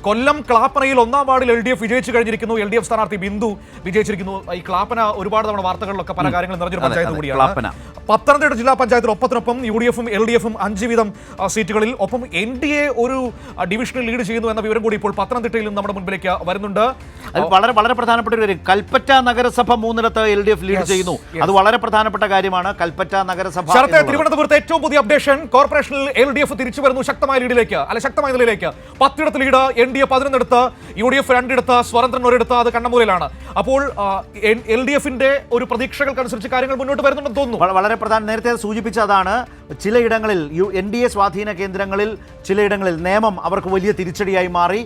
കൊല്ലം ക്ലാപ്പനയിൽ ഒന്നാം വാർഡിൽ LDF വിജയിച്ചു കഴിഞ്ഞിരിക്കുന്നു. LDF സ്ഥാനാർത്ഥി ബിന്ദു വിജയിച്ചിരിക്കുന്നു. ഈ ക്ലാപ്പന ഒരുപാട് തവണ വാർത്തകളിലൊക്കെ പല കാര്യങ്ങളും നിറഞ്ഞൊരു പഞ്ചായത്ത് കൂടിയാണ്. പത്തനംതിട്ട ജില്ലാ പഞ്ചായത്തിൽ ഒപ്പത്തിനൊപ്പം UDF-ഉം LDF-ഉം 5 വീതം സീറ്റുകളിൽ, ഒപ്പം NDA ഒരു ഡിവിഷനിൽ ലീഡ് ചെയ്യുന്നു എന്ന വിവരം കൂടി ഇപ്പോൾ പത്തനംതിട്ടയിൽ നിന്ന് നമ്മുടെ മുൻപിലേക്ക് വരുന്നുണ്ട്. വളരെ വളരെ പ്രധാനപ്പെട്ട ഒരു കാര്യം, കൽപ്പറ്റ നഗരസഭ 3 LDF ലീഡ് ചെയ്യുന്നു. അത് വളരെ പ്രധാനപ്പെട്ട കാര്യമാണ്. കൽപ്പറ്റ നഗരസഭ തിരുവനന്തപുരത്ത് ഏറ്റവും പുതിയ അപ്ഡേഷൻ, കോർപ്പറേഷനിൽ LDF തിരിച്ചു വരുന്നു ശക്തമായ ലീഡിലേക്ക്, അല്ലെ ശക്തമായ നിലയിലേക്ക്. 10 ലീഡ്, NDA 11 UDF 2 സ്വതന്ത്രൻ 1 അത് കണ്ണമൂലയിലാണ്. അപ്പോൾ LDF-ന്റെ ഒരു പ്രതീക്ഷകൾക്കനുസരിച്ച് കാര്യങ്ങൾ മുന്നോട്ട് വരുന്നുണ്ടെന്ന് തോന്നുന്നു. വളരെ പ്രധാനം, നേരത്തെ സൂചിപ്പിച്ചതാണ്. ചിലയിടങ്ങളിൽ NDA സ്വാധീന കേന്ദ്രങ്ങളിൽ ചിലയിടങ്ങളിൽ നിയമം അവർക്ക് വലിയ തിരിച്ചടിയായി മാറി.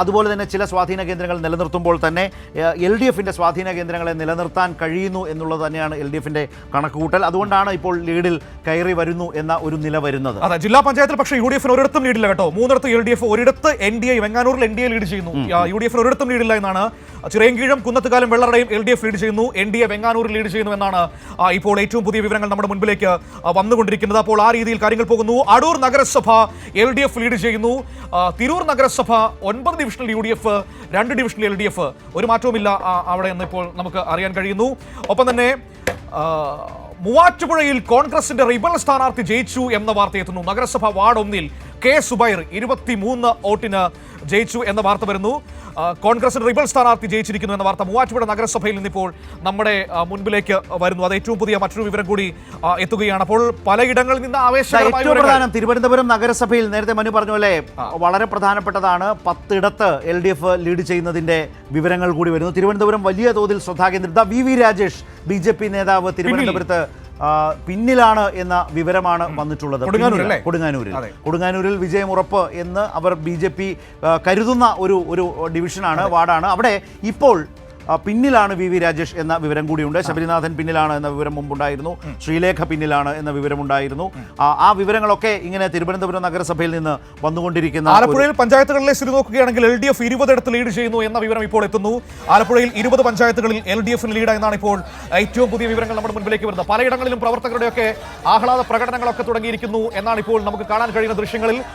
അതുപോലെ തന്നെ ചില സ്വാധീന കേന്ദ്രങ്ങൾ നിലനിർത്തുമ്പോൾ തന്നെ LDF-ന്റെ സ്വാധീന കേന്ദ്രങ്ങളെ നിലനിർത്താൻ കഴിയുന്നു എന്നുള്ളത് തന്നെയാണ് LDF-ന്റെ കണക്കുകൂട്ടൽ. അതുകൊണ്ടാണ് ഇപ്പോൾ ലീഡിൽ കയറി വരുന്നു എന്ന ഒരു നില വരുന്നത്. അതെ, ജില്ലാ പഞ്ചായത്തിൽ പക്ഷേ UDF-ന് ഒരിടത്തും ലീഡില്ല കേട്ടോ. 3 LDF, 1 NDA, വെങ്ങാനൂരിൽ NDA ലീഡ് ചെയ്യുന്നു. UDF-ന് ഒരിടത്തും ലീഡില്ല എന്നാണ്. ചിറയൻകീഴും കുന്നത്തുകാലും വെള്ളറടയും LDF ലീഡ് ചെയ്യുന്നു. NDA വെങ്ങാനൂരിൽ ലീഡ് ചെയ്യുന്നു എന്നാണ് ഇപ്പോൾ ഏറ്റവും പുതിയ വിവരങ്ങൾ നമ്മുടെ മുൻപിലേക്ക് വന്നുകൊണ്ടിരിക്കുന്നത്. അപ്പോൾ ആ രീതിയിൽ കാര്യങ്ങൾ പോകുന്നു. അടൂർ നഗരസഭ LDF ലീഡ് ചെയ്യുന്നു. തിരൂർ നഗരസഭ 9 ഡിവിഷണൽ UDF, 2 ഡിവിഷണൽ LDF, ഒരു മാറ്റവുമില്ല അവിടെ എന്ന് ഇപ്പോൾ നമുക്ക് അറിയാൻ കഴിയുന്നു. ഒപ്പം തന്നെ മൂവാറ്റുപുഴയിൽ കോൺഗ്രസിന്റെ റിബൽ സ്ഥാനാർത്ഥി ജയിച്ചു എന്ന വാർത്ത എത്തുന്നു. നഗരസഭ വാർഡ് 1-ൽ K. സുബൈർ 23 വോട്ടിന് ജയിച്ചു എന്ന വാർത്ത വരുന്നു. കോൺഗ്രസിന്റെ റിബൽ സ്ഥാനാർത്ഥി ജയിച്ചിരിക്കുന്നു എന്ന വാർത്ത മൂവാറ്റുപുഴ നഗരസഭയിൽ നിന്നിപ്പോൾ നമ്മുടെ മുൻപിലേക്ക് വരുന്നു. അത് ഏറ്റവും പുതിയ മറ്റൊരു വിവരം കൂടി എത്തുകയാണ്. അപ്പോൾ പലയിടങ്ങളിൽ നിന്ന് ആവേശം. തിരുവനന്തപുരം നഗരസഭയിൽ നേരത്തെ മനു പറഞ്ഞ പോലെ വളരെ പ്രധാനപ്പെട്ടതാണ്. 10 LDF ലീഡ് ചെയ്യുന്നതിന്റെ വിവരങ്ങൾ കൂടി വരുന്നു. തിരുവനന്തപുരം വലിയ തോതിൽ ശ്രദ്ധാകേന്ദ്രം. VV രാജേഷ് BJP നേതാവ് തിരുവനന്തപുരത്ത് പിന്നിലാണ് എന്ന വിവരമാണ് വന്നിട്ടുള്ളത്. കൊടുങ്ങാനൂരിൽ വിജയം ഉറപ്പ് എന്ന് അവർ BJP കരുതുന്ന ഒരു ഡിവിഷനാണ്, വാർഡാണ്. അവിടെ ഇപ്പോൾ പിന്നിലാണ് VV രാജേഷ് എന്ന വിവരം കൂടിയുണ്ട്. ശബരിനാഥൻ പിന്നിലാണ് എന്ന വിവരം മുമ്പുണ്ടായിരുന്നു. ശ്രീലേഖ പിന്നിലാണ് എന്ന വിവരമുണ്ടായിരുന്നു. ആ വിവരങ്ങളൊക്കെ ഇങ്ങനെ തിരുവനന്തപുരം നഗരസഭയിൽ നിന്ന് വന്നുകൊണ്ടിരിക്കുന്ന. ആലപ്പുഴയിൽ പഞ്ചായത്തുകളിലെ സ്ഥിതി നോക്കുകയാണെങ്കിൽ LDF 20 ലീഡ് ചെയ്യുന്നു എന്ന വിവരം ഇപ്പോൾ എത്തുന്നു. ആലപ്പുഴയിൽ 20 പഞ്ചായത്തുകളിൽ LDF-ന് ലീഡ് എന്നാണ് ഇപ്പോൾ ഏറ്റവും പുതിയ വിവരങ്ങൾ നമ്മുടെ മുൻപിലേക്ക് വരുന്നത്. പലയിടങ്ങളിലും പ്രവർത്തകരുടെയൊക്കെ ആഹ്ലാദ പ്രകടനങ്ങളൊക്കെ തുടങ്ങിയിരിക്കുന്നു എന്നാണ് ഇപ്പോൾ നമുക്ക് കാണാൻ കഴിയുന്ന ദൃശ്യങ്ങളിൽ.